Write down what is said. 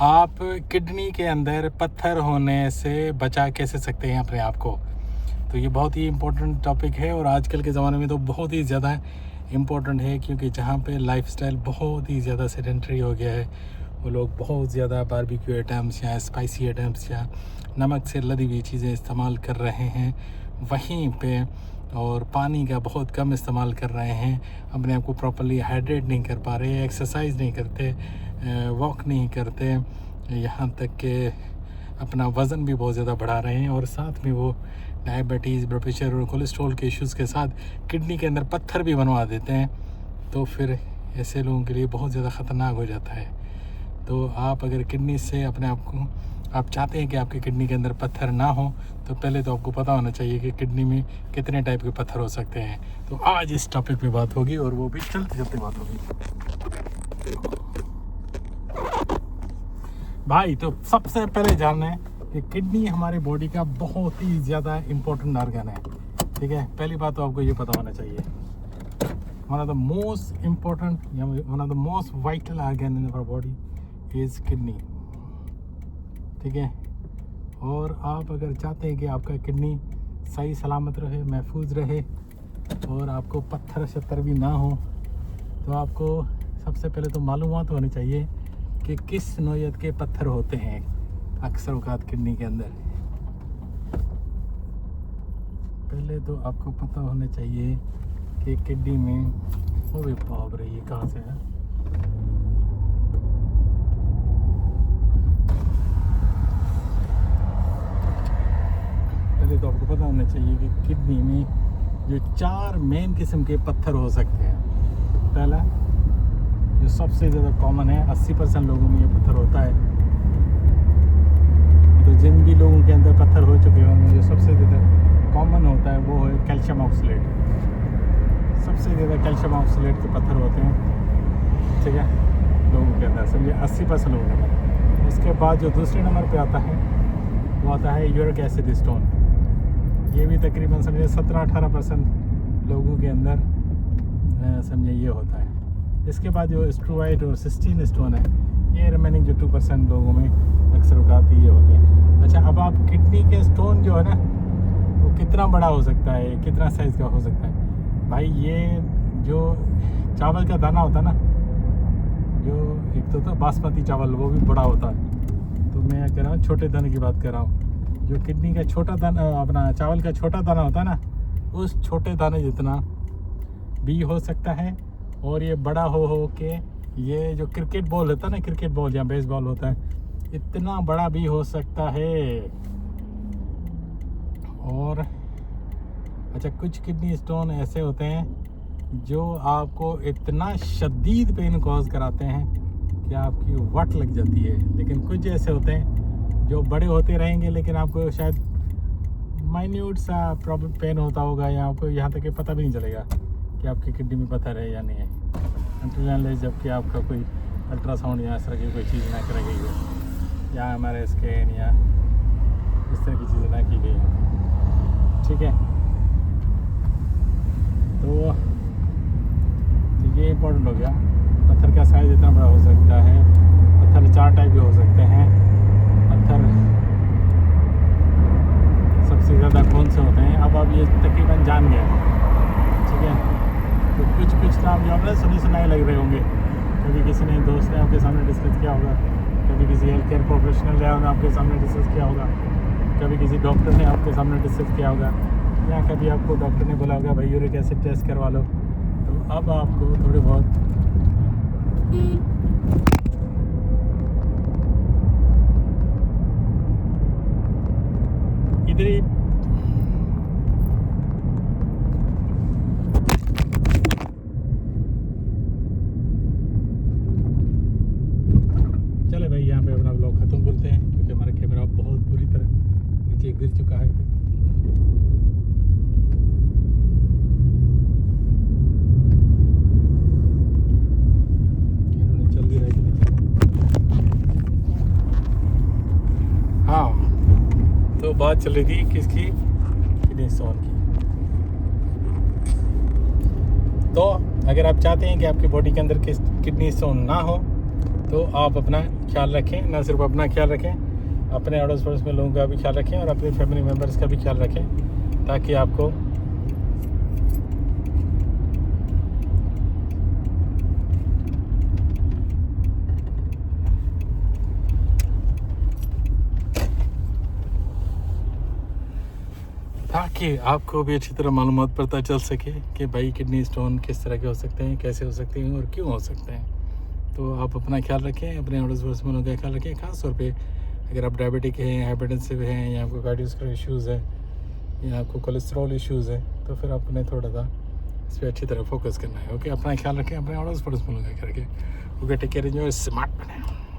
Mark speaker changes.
Speaker 1: आप किडनी के अंदर पत्थर होने से बचा कैसे सकते हैं अपने आप को। तो ये बहुत ही इम्पोर्टेंट टॉपिक है और आजकल के ज़माने में तो बहुत ही ज़्यादा इम्पोर्टेंट है, क्योंकि जहाँ पे लाइफस्टाइल बहुत ही ज़्यादा सेडेंटरी हो गया है, वो लोग बहुत ज़्यादा बारबेक्यू आइटम्स या स्पाइसी आइटम्स या नमक से लदी हुई चीज़ें इस्तेमाल कर रहे हैं वहीं पे, और पानी का बहुत कम इस्तेमाल कर रहे हैं, अपने आप को प्रॉपर्ली हाइड्रेट नहीं कर पा रहे, एक्सरसाइज नहीं करते, वॉक नहीं करते, यहाँ तक कि अपना वज़न भी बहुत ज़्यादा बढ़ा रहे हैं, और साथ में वो डायबिटीज़, ब्लड प्रेशर और कोलेस्ट्रॉल के इश्यूज़ के साथ किडनी के अंदर पत्थर भी बनवा देते हैं। तो फिर ऐसे लोगों के लिए बहुत ज़्यादा ख़तरनाक हो जाता है। तो आप अगर किडनी से अपने आप को, आप चाहते हैं कि आपके किडनी के अंदर पत्थर ना हो, तो पहले तो आपको पता होना चाहिए कि किडनी में कितने टाइप के पत्थर हो सकते हैं। तो आज इस टॉपिक पे बात होगी, और वो भी चलते चलते बात होगी भाई। तो सबसे पहले जानना है कि किडनी हमारे बॉडी का बहुत ही ज़्यादा इम्पोर्टेंट ऑर्गन है, ठीक है। पहली बात तो आपको ये पता होना चाहिए, one of the most important या one of the most vital organ in our body is kidney, ठीक है। और आप अगर चाहते हैं कि आपका किडनी सही सलामत रहे, महफूज रहे, और आपको पत्थर शत्थर भी ना हो, तो आपको सबसे पहले तो मालूमात होनी चाहिए कि किस नौयत के पत्थर होते हैं अक्सर औकात किडनी के अंदर। पहले तो आपको पता होना चाहिए कि किडनी में वो भी भाग रही है, कहाँ से है। पहले तो आपको पता होना चाहिए कि किडनी में जो 4 मेन किस्म के पत्थर हो सकते हैं। पहला जो सबसे ज़्यादा कॉमन है, 80% लोगों में ये पत्थर होता है। तो जिन भी लोगों के अंदर पत्थर हो चुके हैं उनमें जो सबसे ज़्यादा कॉमन होता है वो है कैल्शियम ऑक्सलेट। सबसे ज़्यादा कैल्शियम ऑक्सलेट के पत्थर होते हैं, ठीक है, लोगों के अंदर, समझिए 80% लोगों के अंदर। उसके बाद जो दूसरे नंबर पे आता है वो आता है यूरिक एसिड स्टोन। ये भी तकरीबन समझिए 17-18% लोगों के अंदर समझिए ये होता है। इसके बाद जो स्ट्रोइड और सिस्टीन स्टोन है, ये रिमेनिंग जो 2% लोगों में अक्सर औकात ये होते हैं। अच्छा, अब आप किडनी के स्टोन जो है ना, वो कितना बड़ा हो सकता है, कितना साइज़ का हो सकता है भाई। ये जो चावल का दाना होता है ना, जो एक तो बासमती चावल, वो भी बड़ा होता है। तो मैं कह रहा हूँ छोटे दाने की बात कर रहा हूँ। जो किडनी का छोटा दाना, अपना चावल का छोटा दाना होता है ना, उस छोटे दाने जितना भी हो सकता है। और ये बड़ा हो के ये जो क्रिकेट बॉल होता है ना, क्रिकेट बॉल या बेसबॉल होता है, इतना बड़ा भी हो सकता है। और अच्छा, कुछ किडनी स्टोन ऐसे होते हैं जो आपको इतना शदीद पेन कॉज कराते हैं कि आपकी वट लग जाती है। लेकिन कुछ ऐसे होते हैं जो बड़े होते रहेंगे, लेकिन आपको शायद माइन्यूट सा प्रॉब्लम पेन होता होगा, या आपको यहाँ तक पता भी नहीं चलेगा कि आपकी किडनी में पत्थर है या नहीं है, अनटिल जबकि आपका कोई अल्ट्रासाउंड या इस तरह की कोई चीज़ ना कराई गई हो, या हमारे स्कैन या इस तरह की चीज़ें ना की गई हो, ठीक है। तो ये इम्पोर्टेंट हो गया। पत्थर का साइज़ इतना बड़ा हो सकता है। पत्थर 4 टाइप के हो सकते हैं। पत्थर सबसे ज़्यादा कौन से होते हैं, अब आप ये तकरीबन जान गए, ठीक है। तो कुछ नाम जो आपने सुनाए लग रहे होंगे, कभी किसी ने दोस्त ने आपके सामने डिस्कस किया होगा, कभी किसी हेल्थ केयर प्रोफेशनल ने आपके सामने डिस्कस किया होगा, कभी किसी डॉक्टर ने आपके सामने डिस्कस किया होगा, या कभी आपको डॉक्टर ने बोला होगा भाई यूरिक एसिड टेस्ट करवा लो। तो अब आपको थोड़ी बहुत इधर ही चले भाई, यहाँ पे अपना ब्लॉग ख़त्म बोलते हैं, क्योंकि हमारा कैमरा बहुत बुरी तरह नीचे गिर चुका है। जल्दी रहेगी। हाँ, तो बात चल रही थी किसकी, किडनी स्टोन की। तो अगर आप चाहते हैं कि आपकी बॉडी के अंदर किडनी स्टोन ना हो, तो आप अपना ख्याल रखें, ना सिर्फ अपना ख्याल रखें, अपने अड़ोस पड़ोस में लोगों का भी ख्याल रखें और अपनी फैमिली मेम्बर्स का भी ख्याल रखें, ताकि आपको भी अच्छी तरह मालूमात पता चल सके कि भाई किडनी स्टोन किस तरह के हो सकते हैं, कैसे हो सकते हैं और क्यों हो सकते हैं। तो आप अपना ख्याल रखें, अपने अड़ोस पड़ोस में लोगों का ख्याल रखें, ख़ास तौर पे अगर आप डायबिटिक हैं, हाइपरटेंसिव हैं, या आपको कार्डियोवास्कुलर इश्यूज़ है, या आपको कोलेस्ट्रॉल इश्यूज़ है, तो फिर आपने थोड़ा सा इस पर अच्छी तरह फोकस करना है। ओके, अपना ख्याल रखें, अपने अड़ोस पड़ोस में लोगों का ख्याल रखें। Okay, take care, enjoy, smart बने।